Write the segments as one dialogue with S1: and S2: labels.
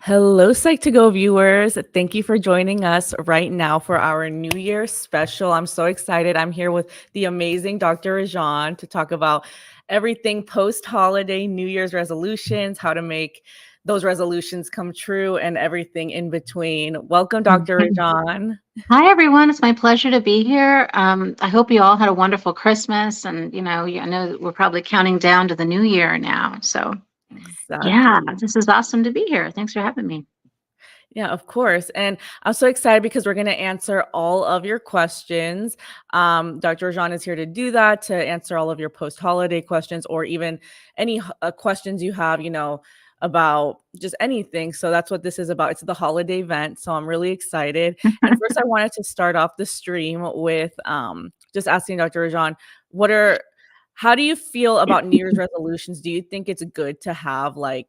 S1: Hello, Psych2Go viewers. Thank you for joining us right now for our New Year special. I'm so excited. I'm here with the amazing Dr. Rajan to talk about everything post-holiday New Year's resolutions, how to make those resolutions come true, and everything in between. Welcome, Dr. Rajan.
S2: Hi, everyone. It's my pleasure to be here. I hope you all had a wonderful Christmas. And, I know that we're probably counting down to the new year now. So, yeah,
S1: Exactly.
S2: this is awesome to be here. Thanks for having me.
S1: Yeah, of course. And I'm so excited because we're going to answer all of your questions. Dr. Rajan is here to do that, to answer all of your post-holiday questions or even any questions you have, about just anything. So that's what this is about. It's the holiday event. So I'm really excited. And first, I wanted to start off the stream with just asking Dr. Rajan, how do you feel about New Year's resolutions? Do you think it's good to have a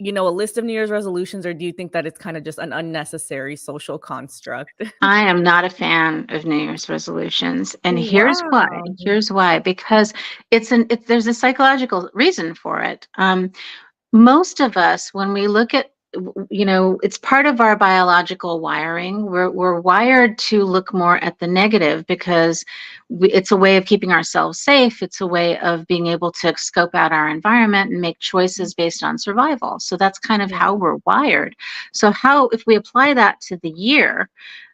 S1: list of New Year's resolutions, or do you think that it's kind of just an unnecessary social construct?
S2: I am not a fan of New Year's resolutions. And here's why.
S1: Wow.
S2: Here's why. Because there's a psychological reason for it. Most of us, when we look at, it's part of our biological wiring. We're wired to look more at the negative because it's a way of keeping ourselves safe. It's a way of being able to scope out our environment and make choices based on survival. So that's kind of
S1: Yeah.
S2: how we're wired. So if we apply that to the year,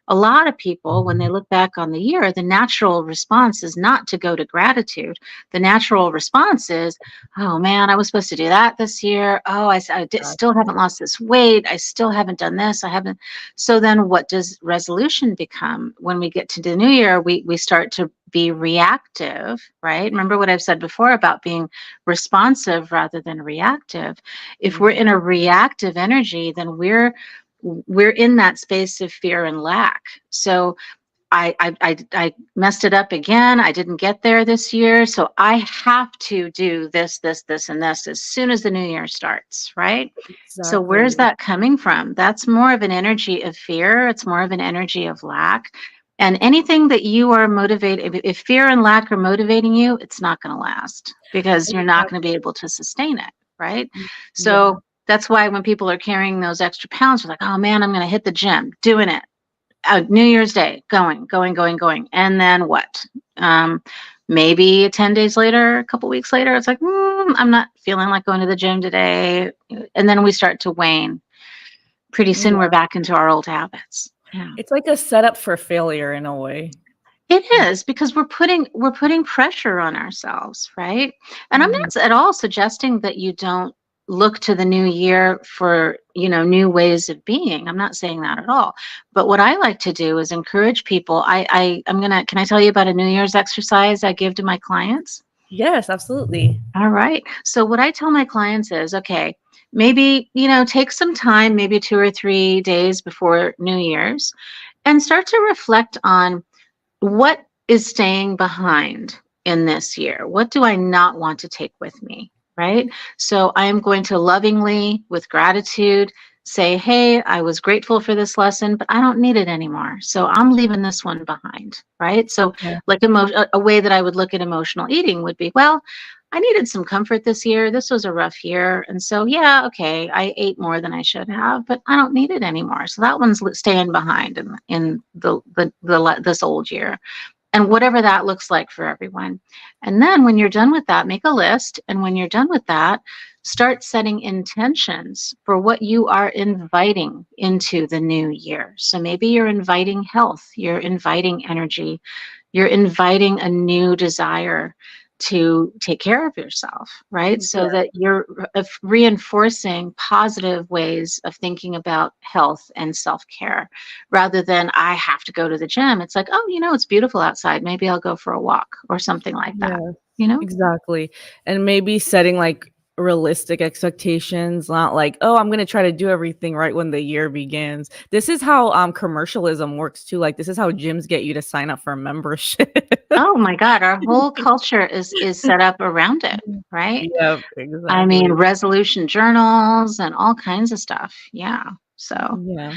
S2: a lot of people, when they look back on the year, the natural response is not to go to gratitude. The natural response is, oh man, I was supposed to do that this year. Oh, still haven't lost this weight. I still haven't done this. I haven't. So then what does resolution become? When we get to the new year, we start to be reactive, right? Remember what I've said before about being responsive rather than reactive. If we're in a reactive energy, then we're in that space of fear and lack. So I messed it up again. I didn't get there this year. So I have to do this, and this as soon as the new year starts, right? So where's
S1: Exactly.
S2: that coming from? That's more of an energy of fear. It's more of an energy of lack. And anything that you are motivated, if fear and lack are motivating you, it's not going to last because you're not going to be
S1: Exactly.
S2: able to sustain it, right?
S1: Yeah.
S2: So that's why when people are carrying those extra pounds, they're like, oh man, I'm going to hit the gym, doing it. New Year's Day, going. And then what? Um, Maybe 10 days later, a couple weeks later, it's like, I'm not feeling like going to the gym today. And then we start to wane. Pretty soon we're back into our old habits. Yeah.
S1: It's like a setup for failure in a way.
S2: It is because we're putting pressure on ourselves, right? And I'm
S1: Mhm.
S2: not at all suggesting that you don't look to the new year for, new ways of being. I'm not saying that at all. But what I like to do is encourage people. Can I tell you about a New Year's exercise I give to my clients?
S1: Yes, absolutely.
S2: All right. So what I tell my clients is, okay, maybe, take some time, maybe 2 or 3 days before New Year's, and start to reflect on what is staying behind in this year? What do I not want to take with me? Right. So I am going to lovingly, with gratitude, say, hey, I was grateful for this lesson, but I don't need it anymore. So I'm leaving this one behind. Right. So,
S1: Okay.
S2: like a way that I would look at emotional eating would be, well, I needed some comfort this year. This was a rough year. And so, yeah, okay, I ate more than I should have, but I don't need it anymore. So that one's staying behind in this old year, and whatever that looks like for everyone. And then when you're done with that, make a list. And when you're done with that, start setting intentions for what you are inviting into the new year. So maybe you're inviting health, you're inviting energy, you're inviting a new desire to take care of yourself, right? So
S1: Yeah.
S2: that you're reinforcing positive ways of thinking about health and self-care rather than I have to go to the gym. It's like, oh, it's beautiful outside. Maybe I'll go for a walk or something like that,
S1: Yeah.
S2: you know?
S1: Exactly. And maybe setting realistic expectations, not like, oh, I'm gonna try to do everything right when the year begins. This is how commercialism works too. Like this is how gyms get you to sign up for membership.
S2: Oh my God, our whole culture is set up around it, right?
S1: Yep,
S2: I mean,
S1: exactly.
S2: resolution journals and all kinds of stuff. Yeah. So
S1: Yeah.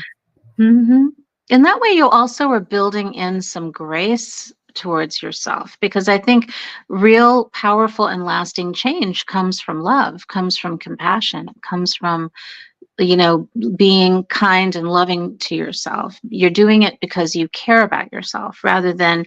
S2: hmm and that way you also are building in some grace towards yourself, because I think real powerful and lasting change comes from love, comes from compassion, it comes from, you know, being kind and loving to yourself. You're doing it because you care about yourself rather than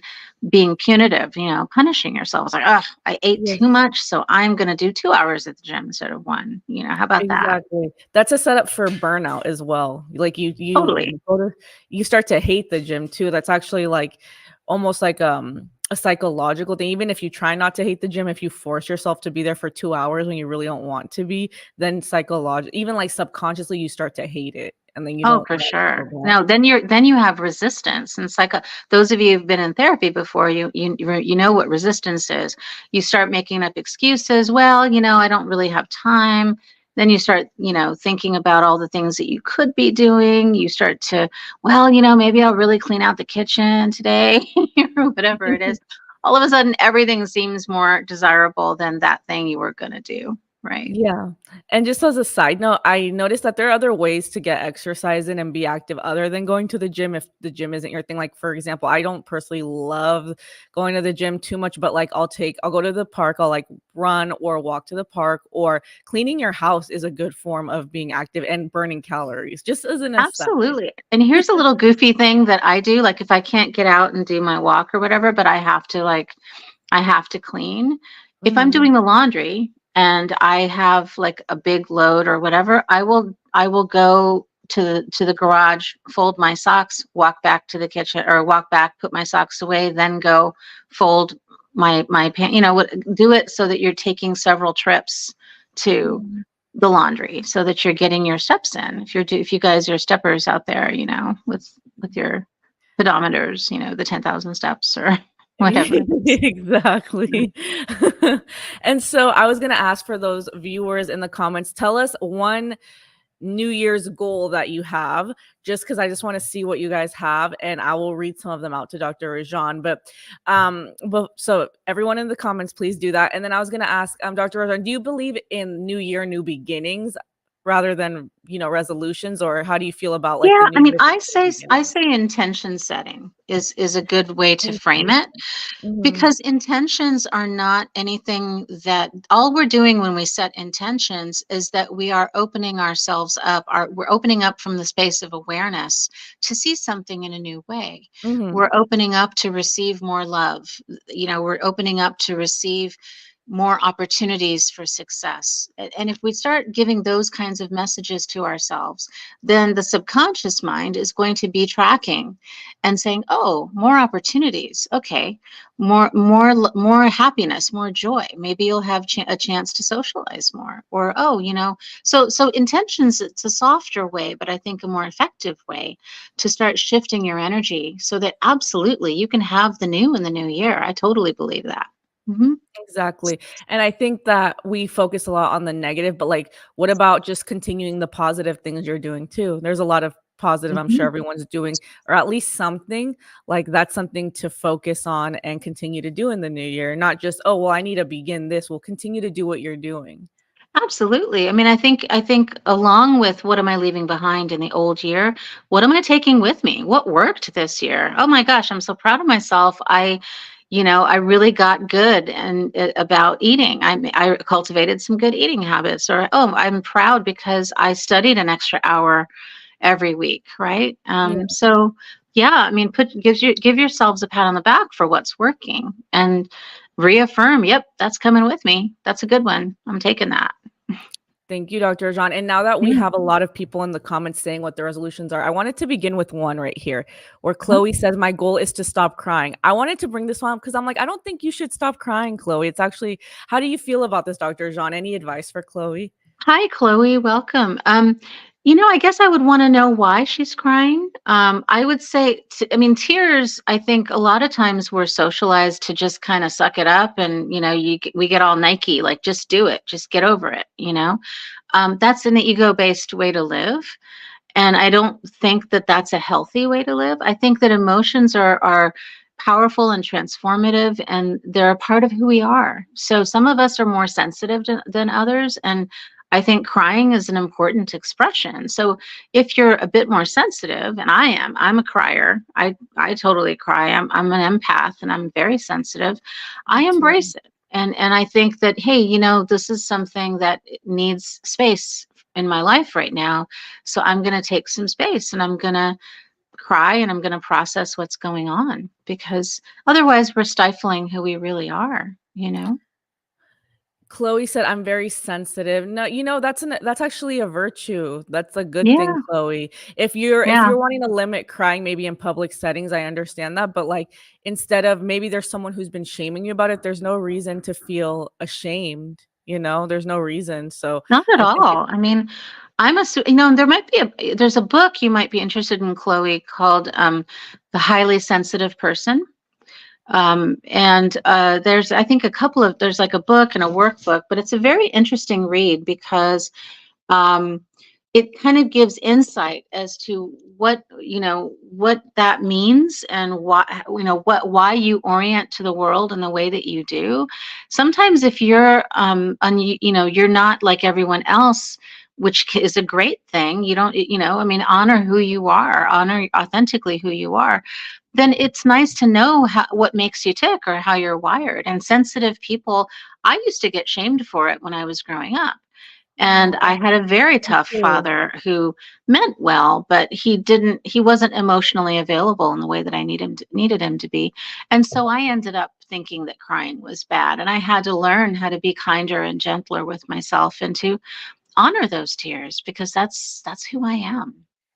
S2: being punitive, you know, punishing yourself. It's like, oh, I ate too
S1: Yes.
S2: much, so I'm going to do 2 hours at the gym instead of one. You know, how about that?
S1: Exactly. That's a setup for burnout as well. Like
S2: Totally.
S1: you go to you start to hate the gym too. That's actually like almost like a psychological thing. Even if you try not to hate the gym, if you force yourself to be there for 2 hours when you really don't want to be, then psychologically, even like subconsciously you start to hate it and then you
S2: Oh,
S1: don't
S2: for
S1: want to
S2: sure.
S1: go back.
S2: No, then you have resistance, and it's like those of you who've been in therapy before, you know what resistance is. You start making up excuses. Well, you know, I don't really have time. Then you start, you know, thinking about all the things that you could be doing. You start to, well, you know, maybe I'll really clean out the kitchen today, or whatever it is. All of a sudden, everything seems more desirable than that thing you were going to do. Right.
S1: Yeah, and just as a side note, I noticed that there are other ways to get exercise in and be active other than going to the gym if the gym isn't your thing. Like, for example, I don't personally love going to the gym too much, but, like, I'll go to the park, I'll, like, run or walk to the park, or cleaning your house is a good form of being active and burning calories, just as an aside.
S2: Absolutely. And here's a little goofy thing that I do, like if I can't get out and do my walk or whatever, but I have to clean. If I'm
S1: Mhm.
S2: doing the laundry and I have like a big load or whatever, I will go to the garage, fold my socks, walk back to the kitchen or walk back, put my socks away, then go fold my pant, you know, what do it so that you're taking several trips to
S1: Mhm.
S2: the laundry so that you're getting your steps in. If you guys are steppers out there, you know, with your pedometers, you know, the 10,000 steps or whatever it is.
S1: Exactly. And so I was gonna ask for those viewers in the comments, tell us one New Year's goal that you have, just because I just wanna see what you guys have, and I will read some of them out to Dr. Rajan, but so everyone in the comments, please do that, and then I was gonna ask, Dr. Rajan, do you believe in New Year, new beginnings rather than, resolutions, or how do you feel about, like, the
S2: Yeah,
S1: New
S2: I mean,
S1: Year's
S2: I
S1: beginning?
S2: say intention setting is a good way to frame it.
S1: Intention. Mhm.
S2: Because intentions are not anything that all we're doing when we set intentions is that we are opening ourselves up, we're opening up from the space of awareness to see something in a new way.
S1: Mhm.
S2: We're opening up to receive more love. You know, we're opening up to receive more opportunities for success. And if we start giving those kinds of messages to ourselves, then the subconscious mind is going to be tracking and saying, oh, more opportunities. Okay, more happiness, more joy. Maybe you'll have a chance to socialize more, or oh, you know, so intentions, it's a softer way, but I think a more effective way to start shifting your energy so that absolutely you can have the new in the new year. I totally believe that. Hmm.
S1: Exactly, and I think that we focus a lot on the negative, but, like, what about just continuing the positive things you're doing too? There's a lot of positive I'm sure
S2: Hmm.
S1: everyone's doing, or at least something, like, that's something to focus on and continue to do in the new year, not just, "Oh, well, I need to begin this." Well, continue to do what you're doing.
S2: Absolutely. I mean, I think along with what am I leaving behind in the old year, what am I taking with me? What worked this year? Oh my gosh, I'm so proud of myself. You know, I really got good and about eating. I cultivated some good eating habits. Or oh, I'm proud because I studied an extra hour every week, right?
S1: Yeah.
S2: So yeah, I mean, give yourselves a pat on the back for what's working and reaffirm. Yep, that's coming with me. That's a good one. I'm taking that.
S1: Thank you, Dr. John. And now that we
S2: Yeah.
S1: have a lot of people in the comments saying what the resolutions are, I wanted to begin with one right here where
S2: Mhm.
S1: Chloe says, my goal is to stop crying. I wanted to bring this one up because I'm like, I don't think you should stop crying, Chloe. It's actually, how do you feel about this, Dr. John? Any advice for Chloe?
S2: Hi, Chloe. Welcome. You know, I guess I would want to know why she's crying. I would say, I mean, tears. I think a lot of times we're socialized to just kind of suck it up, and you know, we get all Nike, like just do it, just get over it. You know, that's an ego-based way to live. And I don't think that that's a healthy way to live. I think that emotions are powerful and transformative, and they're a part of who we are. So some of us are more sensitive than others, and I think crying is an important expression. So if you're a bit more sensitive, and I'm a crier. I totally cry. I'm an empath and I'm very sensitive. I
S1: Me too.
S2: embrace it. And I think that, hey, this is something that needs space in my life right now. So I'm going to take some space and I'm going to cry and I'm going to process what's going on, because otherwise we're stifling who we really are.
S1: Chloe said, "I'm very sensitive." No, that's actually a virtue. That's a good thing,
S2: Yeah.
S1: Chloe. If you're
S2: Yeah.
S1: wanting to limit crying maybe in public settings, I understand that, but, like, instead of maybe there's someone who's been shaming you about it, there's no reason to feel ashamed, There's no reason, so
S2: Not at
S1: I think it
S2: all. I mean, there's a book you might be interested in, Chloe, called The Highly Sensitive Person. And there's, I think, there's like a book and a workbook, but it's a very interesting read because um, it kind of gives insight as to what that means, and why you orient to the world in the way that you do. Sometimes if you're you're not like everyone else, which is a great thing. You don't, I mean, honor who you are, honor authentically who you are. Then it's nice to know what makes you tick or how you're wired. And sensitive people, I used to get shamed for it when I was growing up. And
S1: Oh,
S2: I had a very
S1: me
S2: tough
S1: too.
S2: father who meant well, but he wasn't emotionally available in the way that I needed him to be. And so I ended up thinking that crying was bad. And I had to learn how to be kinder and gentler with myself and to honor those tears, because that's who I am.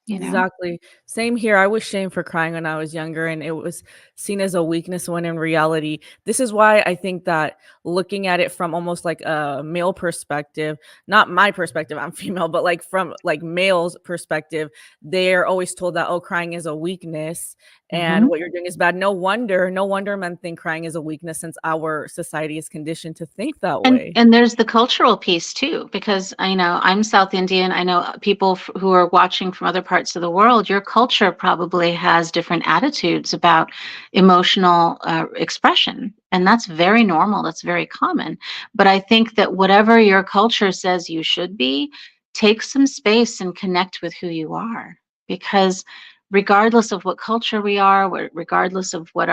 S1: Exactly. Same here. I was shamed for crying when I was younger, and it was seen as a weakness when in reality, this is why I think that looking at it from almost like a male perspective, not my perspective, I'm female, but like from like males' perspective, they're always told that, oh, crying is a weakness and
S2: Hmm.
S1: what you're doing is bad. No wonder men think crying is a weakness since our society is conditioned to think that
S2: And
S1: way.
S2: and there's the cultural piece too, because I know I'm South Indian. I know people who are watching from other parts of the world. Your culture probably has different attitudes about emotional expression, and that's very normal. That's very common. But I think that whatever your culture says you should be, take some space and connect with who you are, because regardless of what culture we are, regardless of what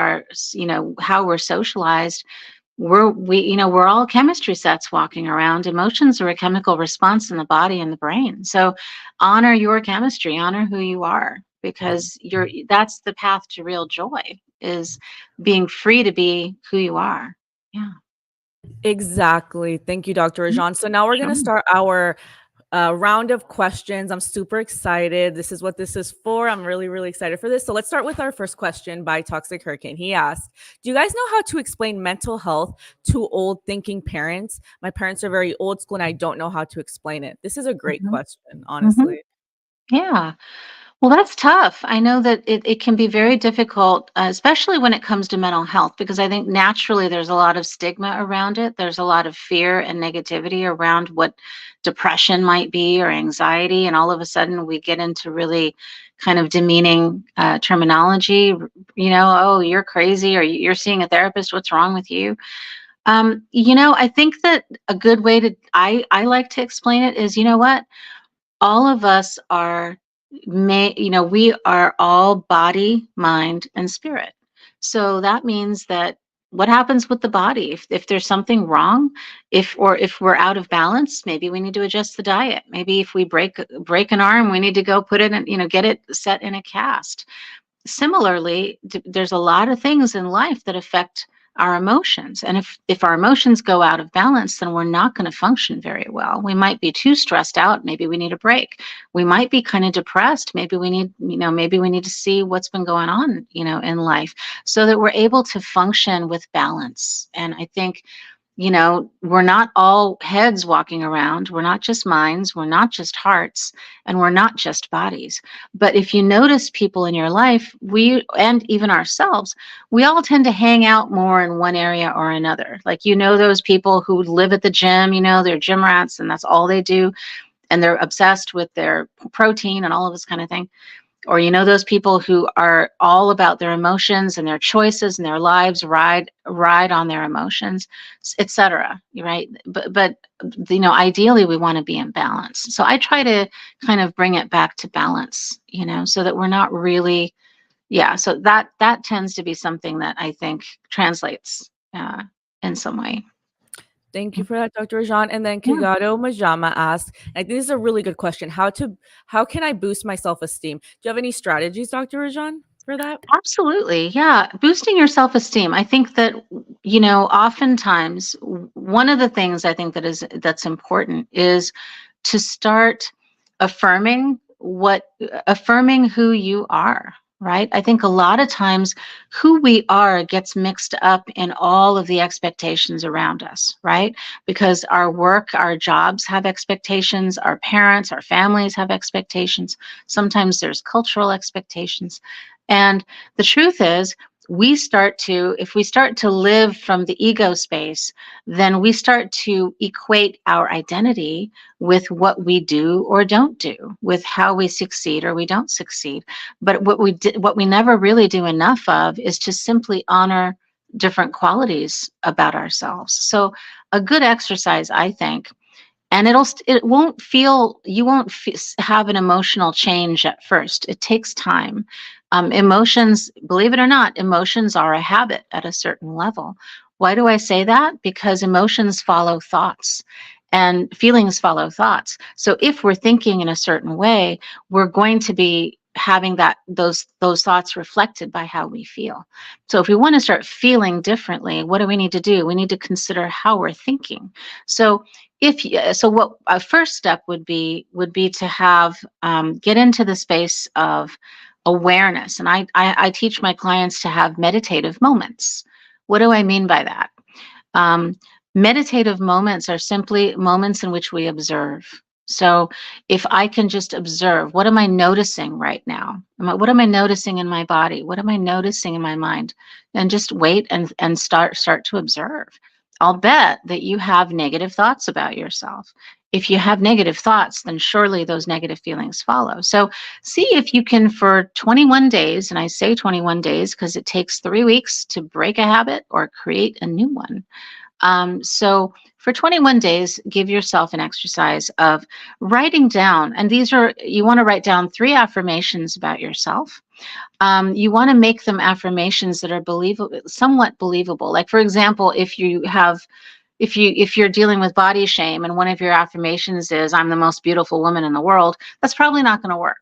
S2: how we're socialized, we're all chemistry sets walking around. Emotions are a chemical response in the body and the brain. So honor your chemistry, honor who you are, because that's the path to real joy, is being free to be who you are. Yeah.
S1: Exactly. Thank you, Dr.
S2: Mm,
S1: Rajan. So now we're going
S2: sure.
S1: to start our round of questions. I'm super excited. This is what this is for. I'm really, really excited for this. So let's start with our first question by Toxic Hurricane. He asked, do you guys know how to explain mental health to old thinking parents? My parents are very old school and I don't know how to explain it. This is a great
S2: Hmm.
S1: question,
S2: Hmm.
S1: honestly.
S2: Yeah. Well, that's tough. I know that it can be very difficult, especially when it comes to mental health, because I think naturally there's a lot of stigma around it. There's a lot of fear and negativity around what depression might be or anxiety. And all of a sudden we get into really kind of demeaning terminology, oh, you're crazy, or you're seeing a therapist. What's wrong with you? I think that a good way I like to explain it is, what? All of us we are all body, mind, and spirit. So that means that what happens with the body, if there's something wrong, if we're out of balance, maybe we need to adjust the diet. Maybe if we break an arm, we need to go put it in, get it set in a cast. Similarly, there's a lot of things in life that affect our emotions, and if our emotions go out of balance, then we're not going to function very well. We might be too stressed out, maybe we need a break. We might be kind of depressed, maybe we need to see what's been going on in life, so that we're able to function with balance. And I think, we're not all heads walking around. We're not just minds. We're not just hearts. And we're not just bodies. But if you notice people in your life, and even ourselves, we all tend to hang out more in one area or another. Like, those people who live at the gym, they're gym rats and that's all they do. And they're obsessed with their protein and all of this kind of thing. Or those people who are all about their emotions and their choices and their lives ride on their emotions, etc. Right? But ideally we want to be in balance. So I try to kind of bring it back to balance, so that we're not really, yeah. So that tends to be something that I think translates in some way.
S1: Thank you for that, Dr. Rajan. And then
S2: Yeah.
S1: Kigado Majama asked, I think this is a really good question. How can I boost my self-esteem? Do you have any strategies, Dr. Rajan, for that?
S2: Absolutely. Yeah. Boosting your self esteem. I think that, oftentimes one of the things I think that's important is to start affirming affirming who you are, right? I think a lot of times who we are gets mixed up in all of the expectations around us, right? Because our work, our jobs have expectations, our parents, our families have expectations. Sometimes there's cultural expectations. And the truth is, if we start to live from the ego space, then we start to equate our identity with what we do or don't do, with how we succeed or we don't succeed. But what we never really do enough of is to simply honor different qualities about ourselves. So a good exercise, I think, and it won't feel, you won't have an emotional change at first. It takes time. Emotions, believe it or not, emotions are a habit at a certain level. Why do I say that? Because emotions follow thoughts and feelings follow thoughts. So if we're thinking in a certain way, we're going to be having those thoughts reflected by how we feel. So if we want to start feeling differently, what do we need to do? We need to consider how we're thinking. So what a first step would be to have get into the space of awareness. And I teach my clients to have meditative moments. What do I mean by that? um, Meditative moments are simply moments in which we observe. So if I can just observe, what am I noticing right now? What am I noticing in my body? What am I noticing in my mind? And just wait and start to observe. I'll bet that you have negative thoughts about yourself. If you have negative thoughts, then surely those negative feelings follow. So see if you can, for 21 days, and I say 21 days because it takes 3 weeks to break a habit or create a new one. So for 21 days, give yourself an exercise of writing down, and you want to write down 3 affirmations about yourself. You want to make them affirmations that are believable, somewhat believable. Like, for example, if you're dealing with body shame and one of your affirmations is I'm the most beautiful woman in the world, that's probably not going to work.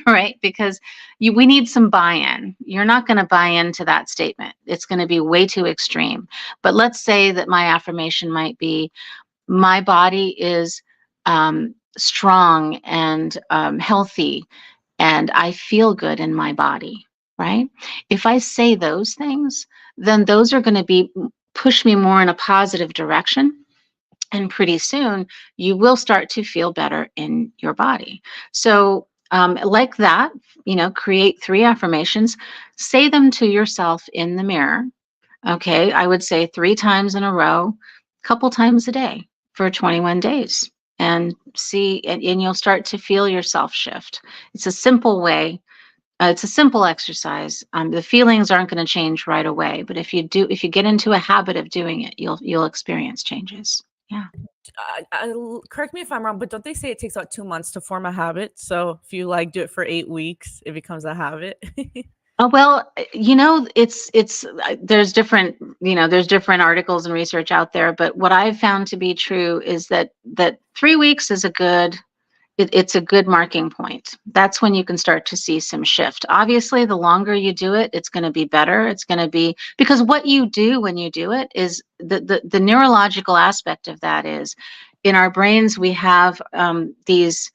S2: Right? Because we need some buy-in. You're not going to buy into that statement. It's going to be way too extreme. But let's say that my affirmation might be my body is strong and healthy, and I feel good in my body, right? If I say those things, then those are going to be push me more in a positive direction. And pretty soon you will start to feel better in your body. So like that, create 3 affirmations, say them to yourself in the mirror. Okay, I would say 3 times in a row, a couple times a day for 21 days, and see, and you'll start to feel yourself shift. It's a simple way. It's a simple exercise. The feelings aren't going to change right away, but if you get into a habit of doing it, you'll experience changes. Yeah.
S1: Correct me if I'm wrong, but don't they say it takes about 2 months to form a habit? So if you do it for 8 weeks, it becomes a habit.
S2: Oh, well, there's different articles and research out there, but what I've found to be true is that 3 weeks is it's a good marking point. That's when you can start to see some shift. Obviously, the longer you do it, it's going to be better. It's going to be, because what you do when you do it is the neurological aspect of that is, in our brains we have these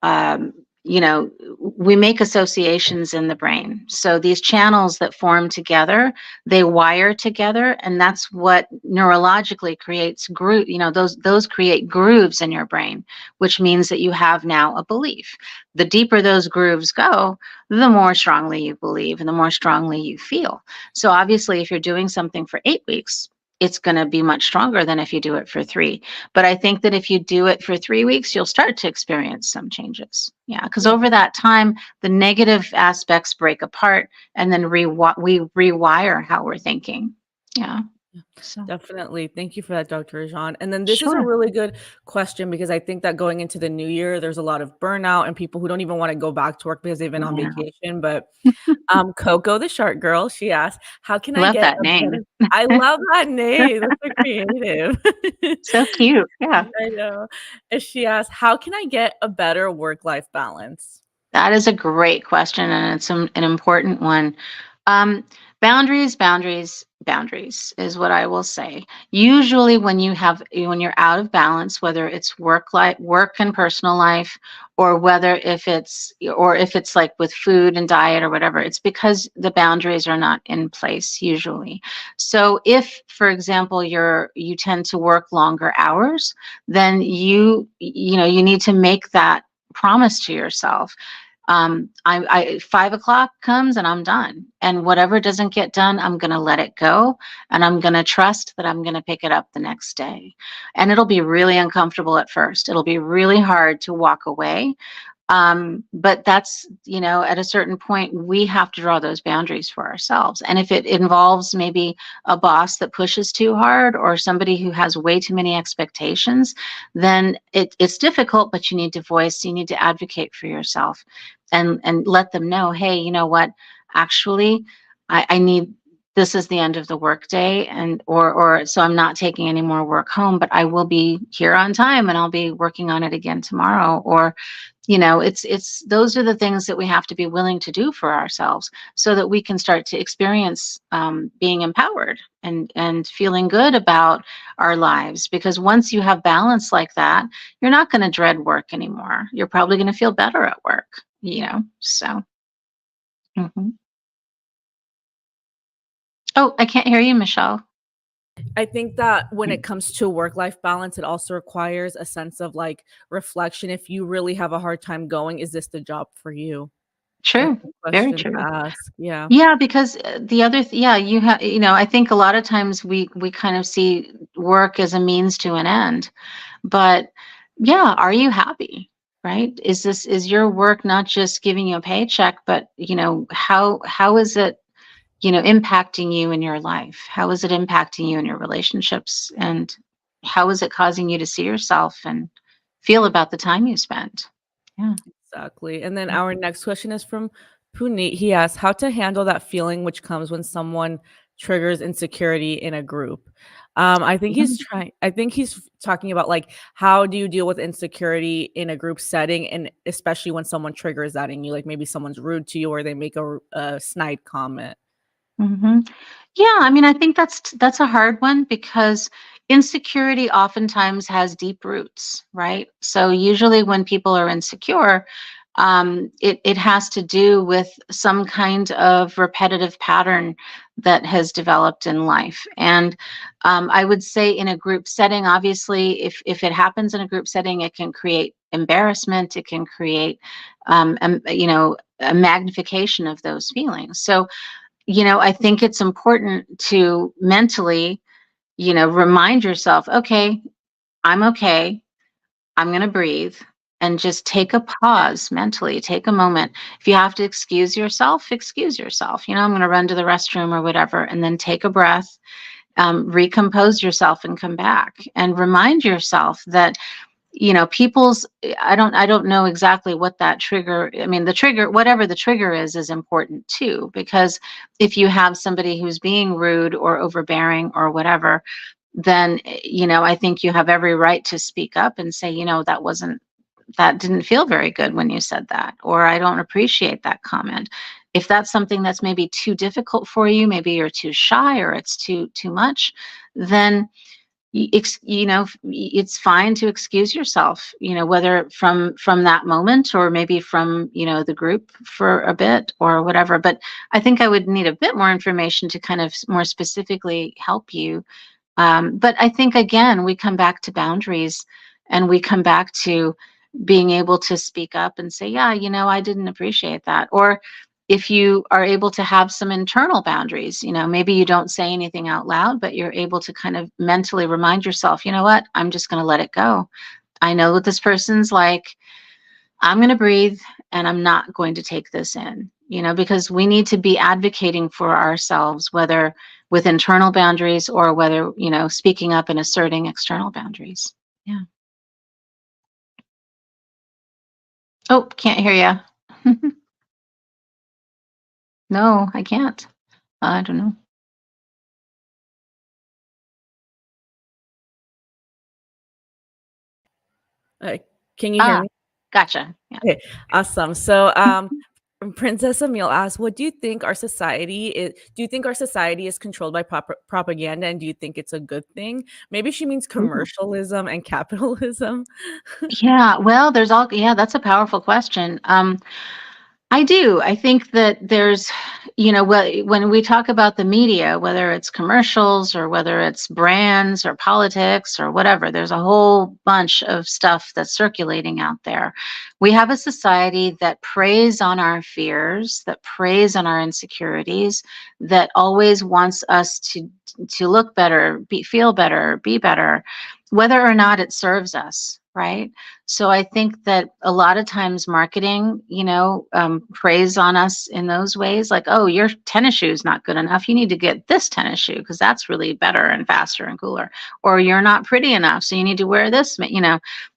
S2: um, we make associations in the brain. So these channels that form together, they wire together, and that's what neurologically creates those create grooves in your brain, which means that you have now a belief. The deeper those grooves go, the more strongly you believe and the more strongly you feel. So obviously, if you're doing something for 8 weeks, it's going to be much stronger than if you do it for 3. But I think that if you do it for 3 weeks, you'll start to experience some changes. Yeah, because
S1: Yeah.
S2: over that time, the negative aspects break apart, and then we rewire how we're thinking. Yeah. So,
S1: Definitely. Thank you for that, Dr. Rajan. And then this is a
S2: sure.
S1: really good question because I think that going into the new year, there's a lot of burnout and people who don't even want to go back to work because they've been on
S2: Yeah.
S1: vacation. But Coco the Shark Girl, she asked, "How can I
S2: Love
S1: get
S2: that
S1: a
S2: name.
S1: better?" I love that name. That's so creative.
S2: So cute. Yeah.
S1: I know. And she asked, "How can I get a better work-life balance?"
S2: That is a great question, and it's an important one. Um, boundaries, boundaries, boundaries is what I will say. Usually, when you're out of balance, whether it's work and personal life, or whether if it's like with food and diet or whatever, it's because the boundaries are not in place usually. So, if, for example, you tend to work longer hours, then you need to make that promise to yourself. 5 o'clock comes and I'm done. And whatever doesn't get done, I'm going to let it go. And I'm going to trust that I'm going to pick it up the next day. And it'll be really uncomfortable at first. It'll be really hard to walk away. But that's, at a certain point, we have to draw those boundaries for ourselves. And if it involves maybe a boss that pushes too hard or somebody who has way too many expectations, then it's difficult, but you need to advocate for yourself and let them know, hey, you know what, actually, I need, this is the end of the workday, and or so I'm not taking any more work home, but I will be here on time and I'll be working on it again tomorrow. Or it's those are the things that we have to be willing to do for ourselves so that we can start to experience being empowered and feeling good about our lives. Because once you have balance like that, you're not going to dread work anymore. You're probably going to feel better at work. So. Mhm. Oh, I can't hear you, Michelle.
S1: I think that when it comes to work-life balance, it also requires a sense of, like, reflection. If you really have a hard time going, is this the job for you? That's
S2: True.
S1: a
S2: Very
S1: question to
S2: true.
S1: ask. Yeah.
S2: Yeah, because yeah, I think a lot of times we kind of see work as a means to an end. But yeah, are you happy? Right? Is your work not just giving you a paycheck, but how is it, impacting you in your life? How is it impacting you in your relationships? And how is it causing you to see yourself and feel about the time you spent? Yeah.
S1: Exactly. And then our next question is from Puneet. He asks, "How to handle that feeling which comes when someone triggers insecurity in a group?" I think he's talking about, like, how do you deal with insecurity in a group setting, and especially when someone triggers that in you, like maybe someone's rude to you or they make a snide comment.
S2: Hmm. Yeah, I mean, I think that's a hard one because insecurity oftentimes has deep roots, right? So usually when people are insecure, it has to do with some kind of repetitive pattern that has developed in life. And I would say in a group setting, obviously, if it happens in a group setting, it can create embarrassment. It can create, a magnification of those feelings. So I think it's important to mentally, remind yourself, okay, I'm okay. I'm going to breathe and just take a pause mentally, take a moment. If you have to excuse yourself, excuse yourself. I'm going to run to the restroom or whatever, and then take a breath, recompose yourself and come back and remind yourself that people's I don't know exactly what that trigger, I mean, the trigger, whatever the trigger is important too, because if you have somebody who's being rude or overbearing or whatever, then I think you have every right to speak up and say, that didn't feel very good when you said that, or I don't appreciate that comment. If that's something that's maybe too difficult for you, maybe you're too shy or it's too much, then it's fine to excuse yourself, whether from that moment or maybe from the group for a bit or whatever. But I think I would need a bit more information to kind of more specifically help you. But I think, again, we come back to boundaries, and we come back to being able to speak up and say, yeah, I didn't appreciate that. Or if you are able to have some internal boundaries, maybe you don't say anything out loud, but you're able to kind of mentally remind yourself, you know what, I'm just going to let it go. I know what this person's like. I'm going to breathe and I'm not going to take this in, because we need to be advocating for ourselves, whether with internal boundaries or whether, speaking up and asserting external boundaries. Yeah. Oh, can't hear you. No, I can't. I don't know.
S1: Uh, can you hear
S2: Ah,
S1: me?
S2: gotcha. Yeah.
S1: Okay, awesome. So, Princess Emil asked, "What do you think our society is? Do you think our society is controlled by propaganda, and do you think it's a good thing?" Maybe she means
S2: Ooh.
S1: commercialism and capitalism.
S2: Yeah, well, yeah, that's a powerful question. I do. I think that there's, when we talk about the media, whether it's commercials or whether it's brands or politics or whatever, there's a whole bunch of stuff that's circulating out there. We have a society that preys on our fears, that preys on our insecurities, that always wants us to look better, feel better, be better, whether or not it serves us, right? So I think that a lot of times marketing, preys on us in those ways, like, oh, your tennis shoe is not good enough. You need to get this tennis shoe because that's really better and faster and cooler. Or you're not pretty enough, so you need to wear this.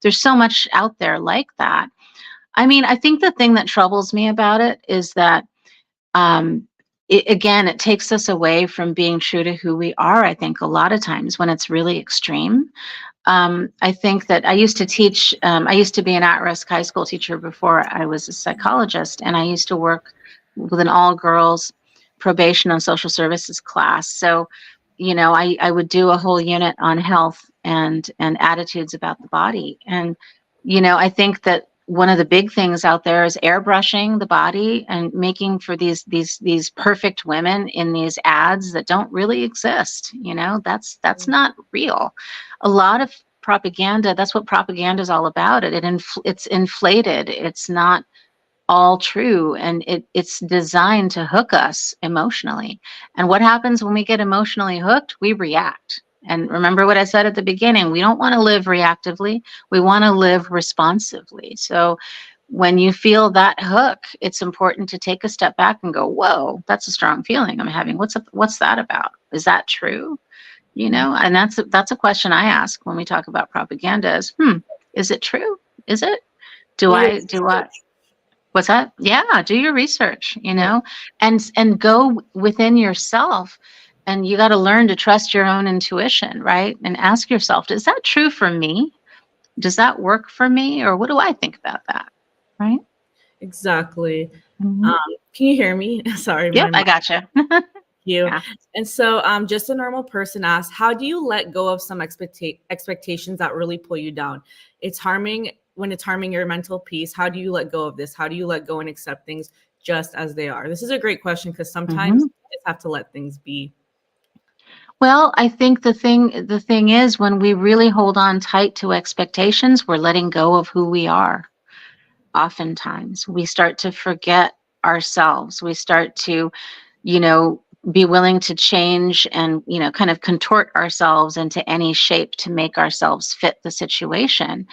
S2: There's so much out there like that. I mean, I think the thing that troubles me about it is that, again, it takes us away from being true to who we are, I think, a lot of times when it's really extreme. I think that I used to teach, I used to be an at-risk high school teacher before I was a psychologist, and I used to work with an all-girls probation and social services class. So, I would do a whole unit on health and attitudes about the body. And, I think that one of the big things out there is airbrushing the body and making for these perfect women in these ads that don't really exist. That's not real. A lot of propaganda, that's what propaganda is all about. It's inflated. It's not all true, and it's designed to hook us emotionally. And what happens when we get emotionally hooked? We react. And remember what I said at the beginning, we don't want to live reactively, we want to live responsively. So when you feel that hook, it's important to take a step back and go, whoa, that's a strong feeling I'm having. What's that about? Is that true? And that's a question I ask when we talk about propaganda is it true? Is it?
S1: Do your
S2: Do I,
S1: research.
S2: what's that? Yeah, do your research,
S1: Yeah.
S2: and go within yourself. And you got to learn to trust your own intuition, right? And ask yourself, is that true for me? Does that work for me? Or what do I think about that? Right?
S1: Exactly.
S2: Hmm.
S1: Um, can you hear me? Sorry,
S2: Yep,
S1: my
S2: I
S1: mic.
S2: gotcha.
S1: You.
S2: Yeah.
S1: And so, just a normal person asks, how do you let go of some expectations that really pull you down? It's harming when it's harming your mental peace. How do you let go of this? How do you let go and accept things just as they are? This is a great question because sometimes
S2: Hmm.
S1: you just have to let things be.
S2: Well, I think the thing is when we really hold on tight to expectations, we're letting go of who we are. Oftentimes we start to forget ourselves. We start to, you know, be willing to change and, kind of contort ourselves into any shape to make ourselves fit the situation.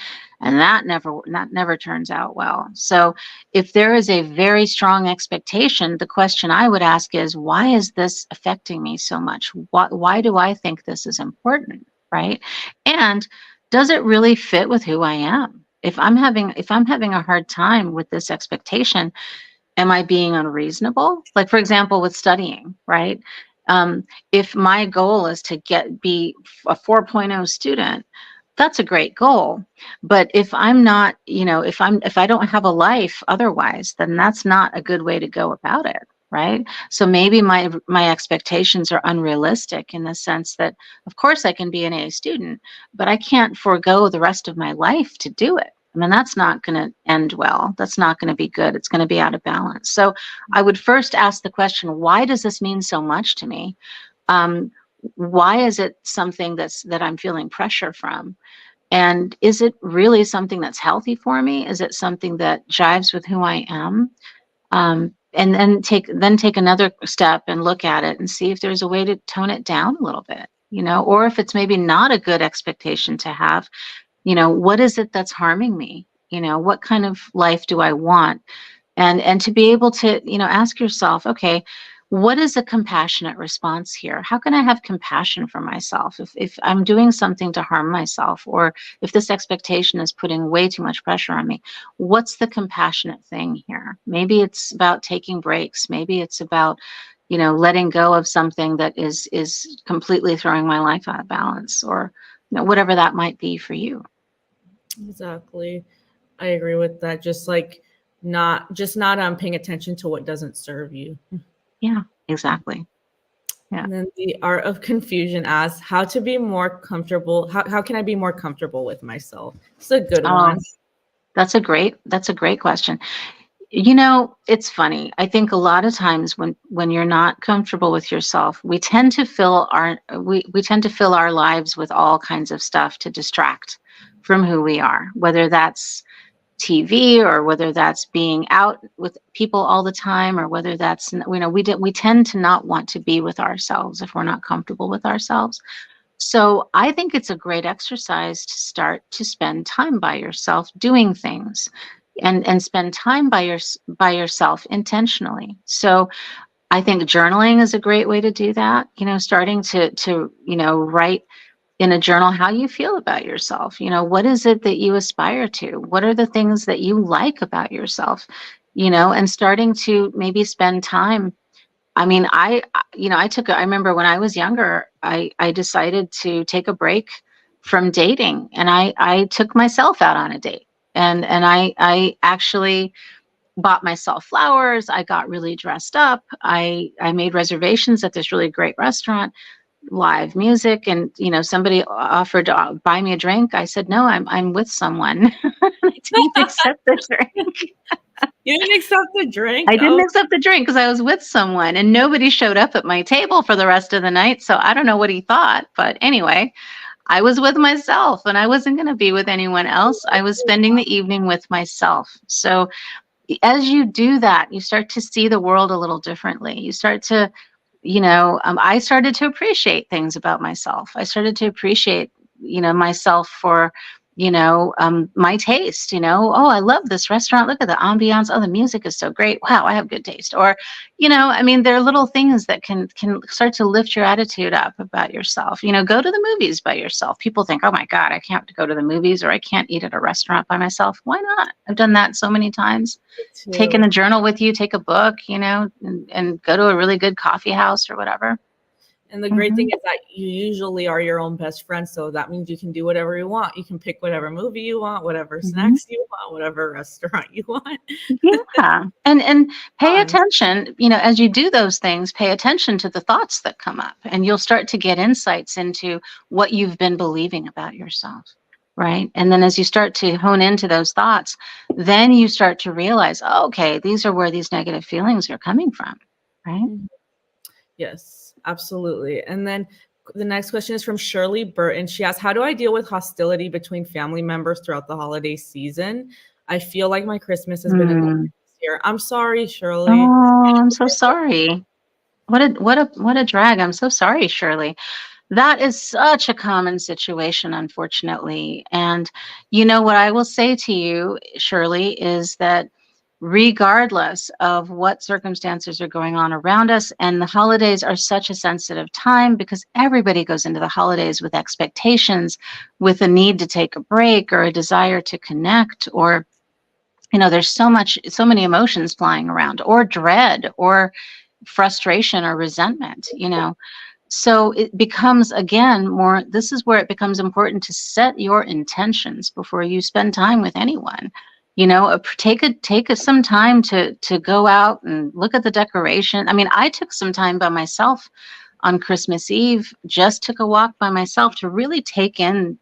S2: And that never turns out well. So if there is a very strong expectation, the question I would ask is, why is this affecting me so much? Why do I think this is important? Right? And does it really fit with who I am? If I'm having a hard time with this expectation, am I being unreasonable? Like, for example, with studying, right? If my goal is to be a 4.0 student, that's a great goal. But if I'm not, if I don't have a life otherwise, then that's not a good way to go about it, right? So maybe my expectations are unrealistic in the sense that, of course, I can be an A student, but I can't forego the rest of my life to do it. I mean, that's not going to end well. That's not going to be good. It's going to be out of balance. So I would first ask the question, why does this mean so much to me? Um, why is it something that I'm feeling pressure from? And is it really something that's healthy for me? Is it something that jives with who I am? and then take another step and look at it and see if there's a way to tone it down a little bit, or if it's maybe not a good expectation to have. What is it that's harming me? What kind of life do I want? And to be able to ask yourself, okay, what is a compassionate response here? How can I have compassion for myself if I'm doing something to harm myself, or if this expectation is putting way too much pressure on me? What's the compassionate thing here? Maybe it's about taking breaks. Maybe it's about letting go of something that is completely throwing my life out of balance, or whatever that might be for you.
S1: Exactly. I agree with that. Just not paying attention to what doesn't serve you.
S2: Yeah, exactly. Yeah.
S1: And then the art of confusion asks how to be more comfortable. How can I be more comfortable with myself? It's a good
S2: Oh,
S1: one.
S2: that's a great question. It's funny. I think a lot of times when you're not comfortable with yourself, we tend to fill our lives with all kinds of stuff to distract from who we are, whether that's TV, or whether that's being out with people all the time, or whether that's we tend to not want to be with ourselves if we're not comfortable with ourselves. So I think it's a great exercise to start to spend time by yourself doing things, and spend time by yourself intentionally. So I think journaling is a great way to do that. Starting to write in a journal how you feel about yourself. What is it that you aspire to? What are the things that you like about yourself? And starting to maybe spend time. I mean, I remember when I was younger, I decided to take a break from dating, and I took myself out on a date. And I actually bought myself flowers. I got really dressed up. I made reservations at this really great restaurant, live music, and somebody offered to buy me a drink. I said no, I'm with someone. I didn't accept the drink.
S1: You didn't accept the drink?
S2: I didn't
S1: Oh,
S2: accept the drink because I was with someone, and nobody showed up at my table for the rest of the night. So I don't know what he thought. But anyway, I was with myself, and I wasn't going to be with anyone else. I was spending the evening with myself. So as you do that, you start to see the world a little differently. You start to, I started to appreciate things about myself. I started to appreciate, myself for, my taste. Oh, I love this restaurant. Look at the ambiance. Oh, the music is so great. Wow, I have good taste. Or, I mean, there are little things that can start to lift your attitude up about yourself. Go to the movies by yourself. People think, oh my God, I can't go to the movies, or I can't eat at a restaurant by myself. Why not? I've done that so many times. Taking
S1: too.
S2: a journal with you, take a book, and go to a really good coffee house or whatever.
S1: And the great
S2: Hmm.
S1: thing is that you usually are your own best friend. So that means you can do whatever you want. You can pick whatever movie you want, whatever
S2: Hmm.
S1: snacks you want, whatever restaurant you want.
S2: Yeah. And pay
S1: Fun.
S2: attention, as you do those things, pay attention to the thoughts that come up, and you'll start to get insights into what you've been believing about yourself. Right. And then as you start to hone into those thoughts, then you start to realize, oh, okay, these are where these negative feelings are coming from. Right.
S1: Yes, absolutely. And then the next question is from Shirley Burton. She asks, how do I deal with hostility between family members throughout the holiday season? I feel like my Christmas has been a nightmare
S2: Mm.
S1: this year. I'm sorry, Shirley.
S2: Oh, I'm so sorry. What a drag. I'm so sorry, Shirley. That is such a common situation, unfortunately. And what I will say to you, Shirley, is that regardless of what circumstances are going on around us, and the holidays are such a sensitive time because everybody goes into the holidays with expectations, with a need to take a break or a desire to connect, or there's so many emotions flying around, or dread, or frustration, or resentment. So it becomes, again, more, this is where it becomes important to set your intentions before you spend time with anyone. Take some time to go out and look at the decoration. I mean, I took some time by myself on Christmas Eve, just took a walk by myself to really take in,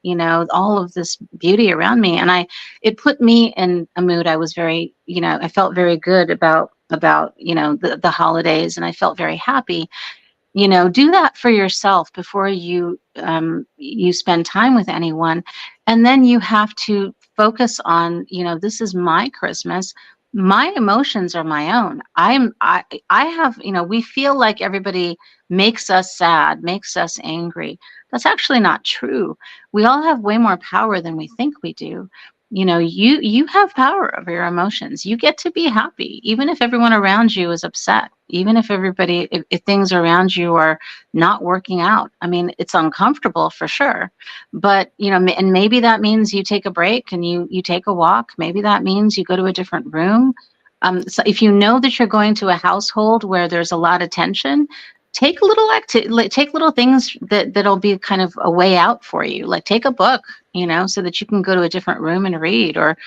S2: all of this beauty around me. And it put me in a mood. I was very, I felt very good about, the holidays, and I felt very happy. Do that for yourself before you spend time with anyone. And then you have to focus on, this is my Christmas. My emotions are my own. I have, we feel like everybody makes us sad, makes us angry. That's actually not true. We all have way more power than we think we do. You have power over your emotions. You get to be happy, even if everyone around you is upset, even if things around you are not working out. I mean, it's uncomfortable for sure, but and maybe that means you take a break and you take a walk. Maybe that means you go to a different room. So if you know that you're going to a household where there's a lot of tension, take little things that'll be kind of a way out for you. Like take a book, so that you can go to a different room and read, or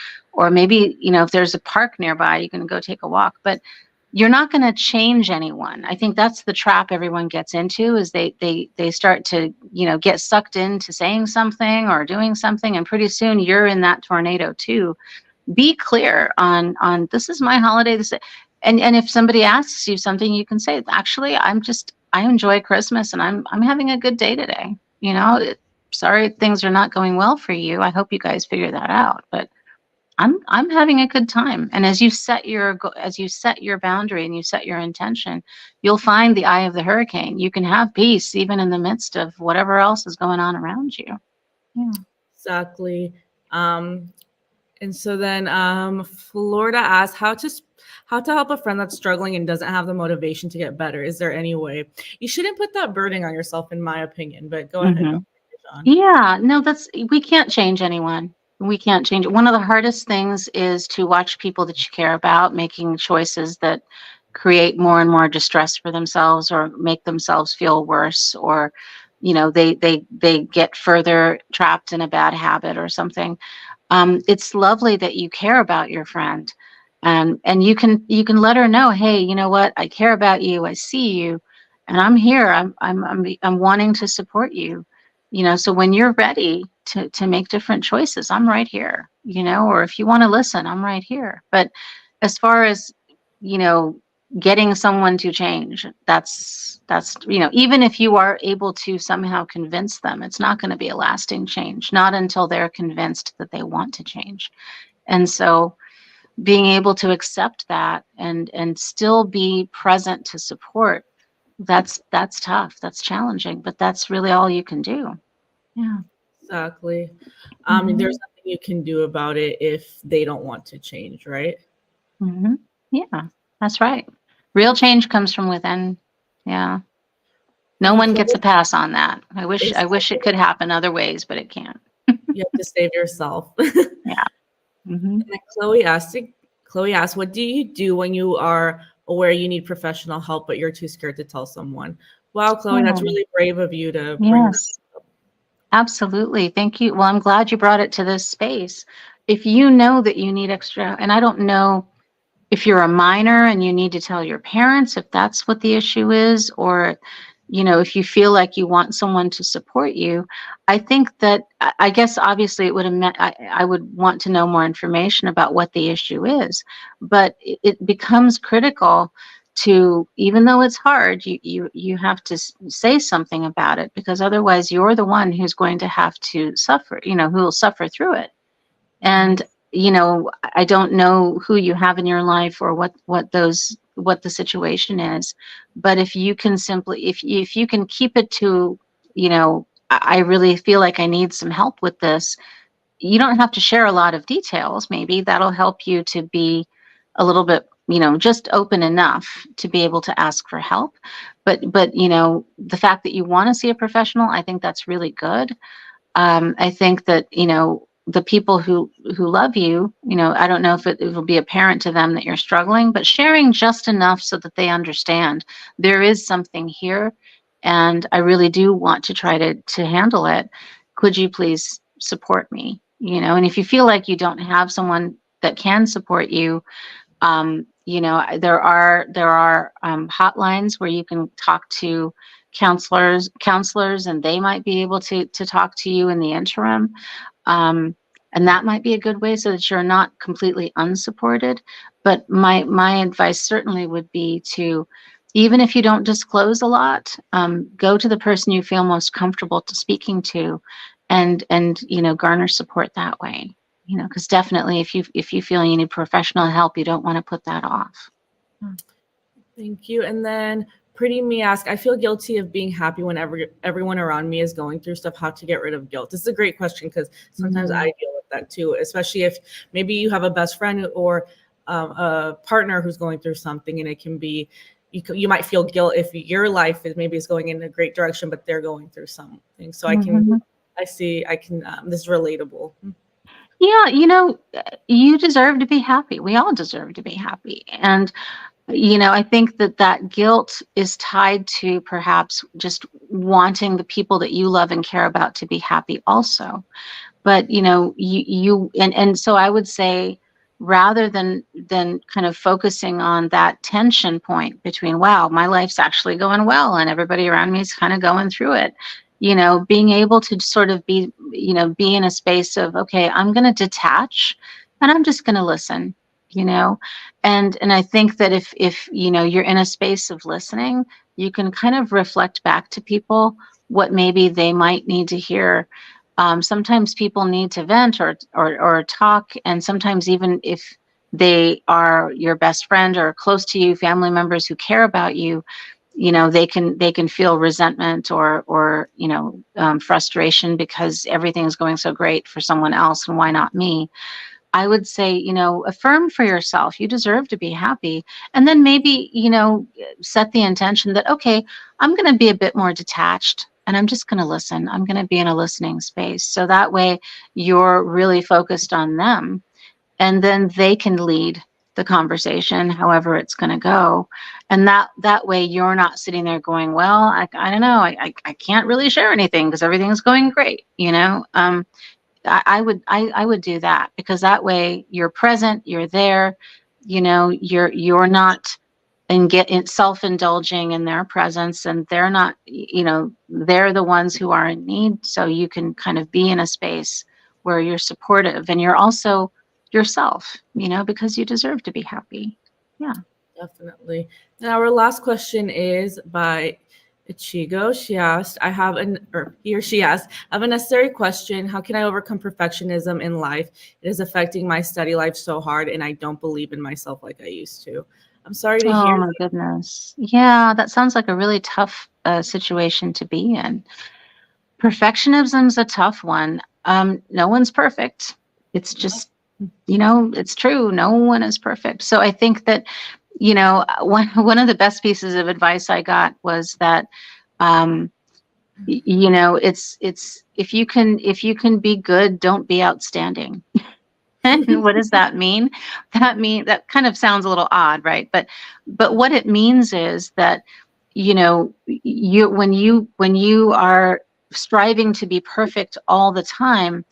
S2: maybe if there's a park nearby, you can go take a walk. But you're not going to change anyone. I think that's the trap everyone gets into, is they start to get sucked into saying something or doing something, and pretty soon you're in that tornado too. Be clear on this is my holiday. And if somebody asks you something, you can say, actually, I enjoy Christmas and I'm having a good day today. Sorry things are not going well for you. I hope you guys figure that out, but I'm having a good time. And as you set your boundary and you set your intention, you'll find the eye of the hurricane. You can have peace even in the midst of whatever else is going on around you. Yeah.
S1: Exactly. And so then Florida asks how to help a friend that's struggling and doesn't have the motivation to get better. Is there any way? You shouldn't put that burden on yourself, in my opinion, but go ahead,
S2: Mm-hmm.
S1: Dr. Rajan.
S2: Yeah, no, we can't change anyone. We can't change. One of the hardest things is to watch people that you care about making choices that create more and more distress for themselves or make themselves feel worse, or they get further trapped in a bad habit or something. It's lovely that you care about your friend, and you can let her know, hey, you know what, I care about you, I see you, and I'm here. I'm wanting to support you. So when you're ready to make different choices, I'm right here. Or if you want to listen, I'm right here. But as far as you know getting someone to change, that's even if you are able to somehow convince them, it's not going to be a lasting change, not until they're convinced that they want to change. And so being able to accept that and still be present to support, that's tough, that's challenging, but that's really all you can do. Yeah.
S1: Exactly. There's
S2: Hmm.
S1: nothing you can do about it if they don't want to change, right?
S2: Hmm. Yeah, that's right. Real change comes from within. Yeah. No
S1: And
S2: one gets a
S1: Chloe,
S2: pass on that. I wish it
S1: exactly.
S2: could happen other ways, but it can't.
S1: You have to save yourself.
S2: Yeah. Hmm.
S1: And then Chloe asked, what do you do when you are aware you need professional help, but you're too scared to tell someone? Wow, Chloe, that's
S2: Oh,
S1: really brave of you to bring that
S2: yes. Absolutely. Thank you. Well, I'm glad you brought it to this space. If you know that you need extra, and I don't know if you're a minor and you need to tell your parents if that's what the issue is, or if you feel like you want someone to support you, I think that I guess obviously it would have meant I would want to know more information about what the issue is. But it becomes critical to, even though it's hard, you have to say something about it, because otherwise you're the one who's going to have to suffer, who will suffer through it. And I don't know who you have in your life or what the situation is, but if you can simply, if you can keep it to, I really feel like I need some help with this. You don't have to share a lot of details. Maybe that'll help you to be a little bit, just open enough to be able to ask for help. But the fact that you want to see a professional, I think that's really good. I think that the people who love you, I don't know if it will be apparent to them that you're struggling, but sharing just enough so that they understand there is something here, and I really do want to try to handle it. Could you please support me? And if you feel like you don't have someone that can support you, there are hotlines where you can talk to counselors, and they might be able to talk to you in the interim. Um, and that might be a good way so that you're not completely unsupported. But my advice certainly would be to, even if you don't disclose a lot, go to the person you feel most comfortable to speaking to, and garner support that way. because definitely if you feel you need professional help, you don't want to put that off.
S1: Thank you. And then Pretty Me ask, I feel guilty of being happy whenever everyone around me is going through stuff. How to get rid of guilt? This is a great question because sometimes I deal with that too, especially if maybe you have a best friend or a partner who's going through something, and it can be you might feel guilt if your life is going in a great direction, but they're going through something. So I can this is relatable.
S2: Yeah, you deserve to be happy. We all deserve to be happy. And I think that guilt is tied to perhaps just wanting the people that you love and care about to be happy also. But and so I would say, rather than kind of focusing on that tension point between, wow, my life's actually going well and everybody around me is kind of going through it, being able to sort of be in a space of, okay, I'm going to detach and I'm just going to listen, you know and I think that if you're in a space of listening, you can kind of reflect back to people what maybe they might need to hear. Sometimes people need to vent or talk, and sometimes even if they are your best friend or close to you, family members who care about you, they can feel resentment or frustration because everything's going so great for someone else, and why not me? I would say, affirm for yourself, you deserve to be happy. And then maybe, set the intention that, okay, I'm going to be a bit more detached and I'm just going to listen. I'm going to be in a listening space. So that way you're really focused on them, and then they can lead the conversation, however it's going to go. And that way you're not sitting there going, well, I don't know, I can't really share anything because everything's going great. I would do that, because that way you're present, you're there, you're not and get in self-indulging in their presence, and they're not, they're the ones who are in need. So you can kind of be in a space where you're supportive and you're also yourself, because you deserve to be happy. Yeah.
S1: Definitely. Now, our last question is by Ichigo. She asked, she asked, I have a necessary question. How can I overcome perfectionism in life? It is affecting my study life so hard, and I don't believe in myself like I used to. I'm sorry to
S2: Oh
S1: hear
S2: my goodness. Yeah, that sounds like a really tough situation to be in. Perfectionism's a tough one. No one's perfect. It's just, it's true. No one is perfect. So I think that, one of the best pieces of advice I got was that, it's if you can be good, don't be outstanding. And what does that mean? That kind of sounds a little odd, right? But what it means is that, when you are striving to be perfect all the time,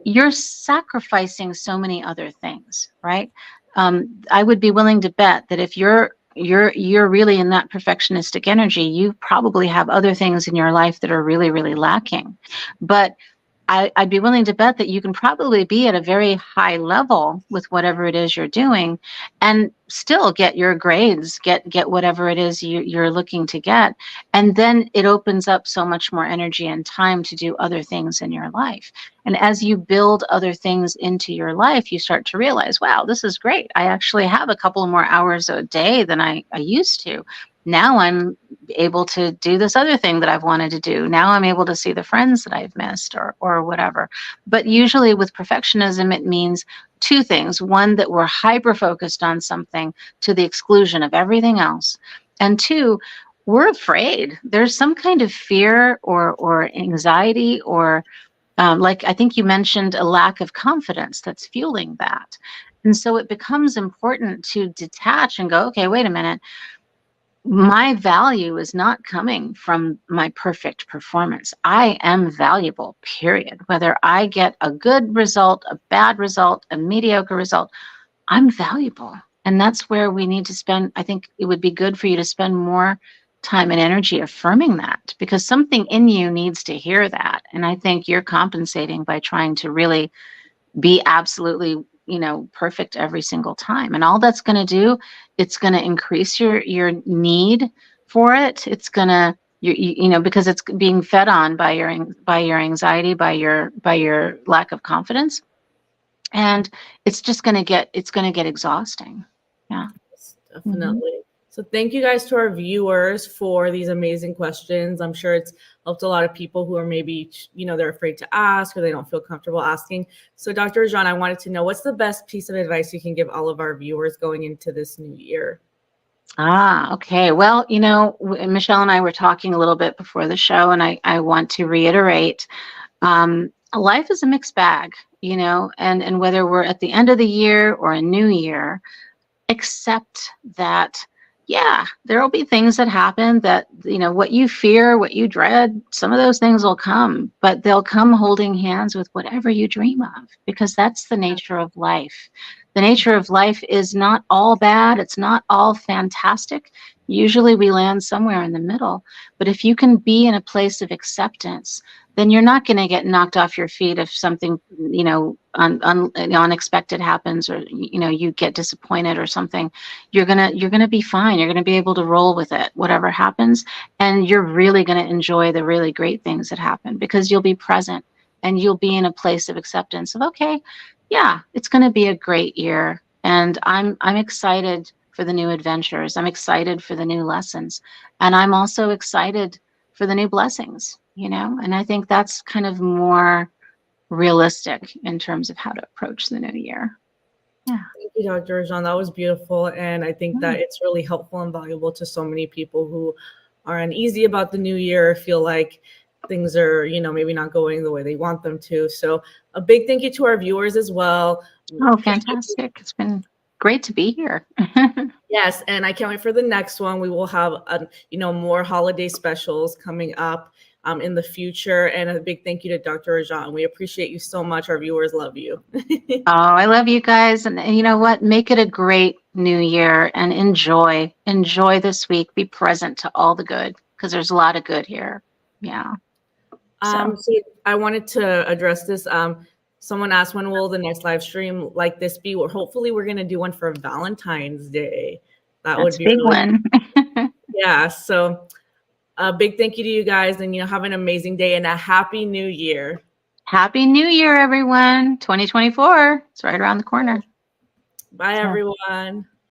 S2: you're sacrificing so many other things, right? I would be willing to bet that if you're really in that perfectionistic energy, you probably have other things in your life that are really, really lacking. But I'd be willing to bet that you can probably be at a very high level with whatever it is you're doing, and still get your grades, get whatever it is you're looking to get. And then it opens up so much more energy and time to do other things in your life. And as you build other things into your life, you start to realize, wow, this is great. I actually have a couple more hours a day than I used to. Now I'm able to do this other thing that I've wanted to do. Now I'm able to see the friends that I've missed, or whatever. But usually with perfectionism, it means two things. One, that we're hyper focused on something to the exclusion of everything else. And two, we're afraid. There's some kind of fear or anxiety, or like I think you mentioned, a lack of confidence that's fueling that. And so it becomes important to detach and go, okay, wait a minute. My value is not coming from my perfect performance. I am valuable, period. Whether I get a good result, a bad result, a mediocre result, I'm valuable. And that's where we need to spend. I think it would be good for you to spend more time and energy affirming that, because something in you needs to hear that. And I think you're compensating by trying to really be absolutely, perfect every single time. And all that's going to do, it's going to increase your need for it. It's going to, because it's being fed on by your anxiety, by your lack of confidence. And it's just going to get, it's going to get exhausting. Yeah.
S1: Yes,
S2: Hmm.
S1: definitely. So thank you guys to our viewers for these amazing questions. I'm sure it's helped a lot of people who are maybe, they're afraid to ask or they don't feel comfortable asking. So Dr. Rajan, I wanted to know, what's the best piece of advice you can give all of our viewers going into this new year?
S2: Ah, okay. Well, Michelle and I were talking a little bit before the show, and I want to reiterate, life is a mixed bag, and whether we're at the end of the year or a new year, accept that, yeah, there will be things that happen that, what you fear, what you dread, some of those things will come, but they'll come holding hands with whatever you dream of, because that's the nature of life. The nature of life is not all bad, it's not all fantastic. Usually we land somewhere in the middle. But if you can be in a place of acceptance, then you're not going to get knocked off your feet if something, unexpected happens, or you get disappointed or something. You're gonna be fine. You're gonna be able to roll with it, whatever happens, and you're really gonna enjoy the really great things that happen, because you'll be present and you'll be in a place of acceptance of, okay, yeah, it's gonna be a great year, and I'm excited for the new adventures. I'm excited for the new lessons, and I'm also excited for the new blessings. And I think that's kind of more realistic in terms of how to approach the new year. Yeah.
S1: Thank you, Dr. Rajan. That was beautiful. And I think that
S2: Mm.
S1: it's really helpful and valuable to so many people who are uneasy about the new year, feel like things are, maybe not going the way they want them to. So a big thank you to our viewers as well.
S2: Oh,
S1: Can't wait.
S2: fantastic. It's been great to be here.
S1: Yes, and I can't wait for the next one. We will have, more holiday specials coming up in the future. And a big thank you to Dr. Rajan. We appreciate you so much. Our viewers love you.
S2: Oh, I love you guys. And you know what? Make it a great new year and enjoy this week. Be present to all the good, because there's a lot of good here. Yeah. So
S1: So I wanted to address this. Someone asked, when will the next live stream like this be? Well, hopefully we're gonna do one for Valentine's Day. That would
S2: that's a
S1: be
S2: big
S1: really,
S2: one.
S1: yeah. So a big thank you to you guys, and have an amazing day and a happy new year.
S2: Happy New Year, everyone. 2024. It's right around the corner.
S1: Bye,
S2: So.
S1: everyone.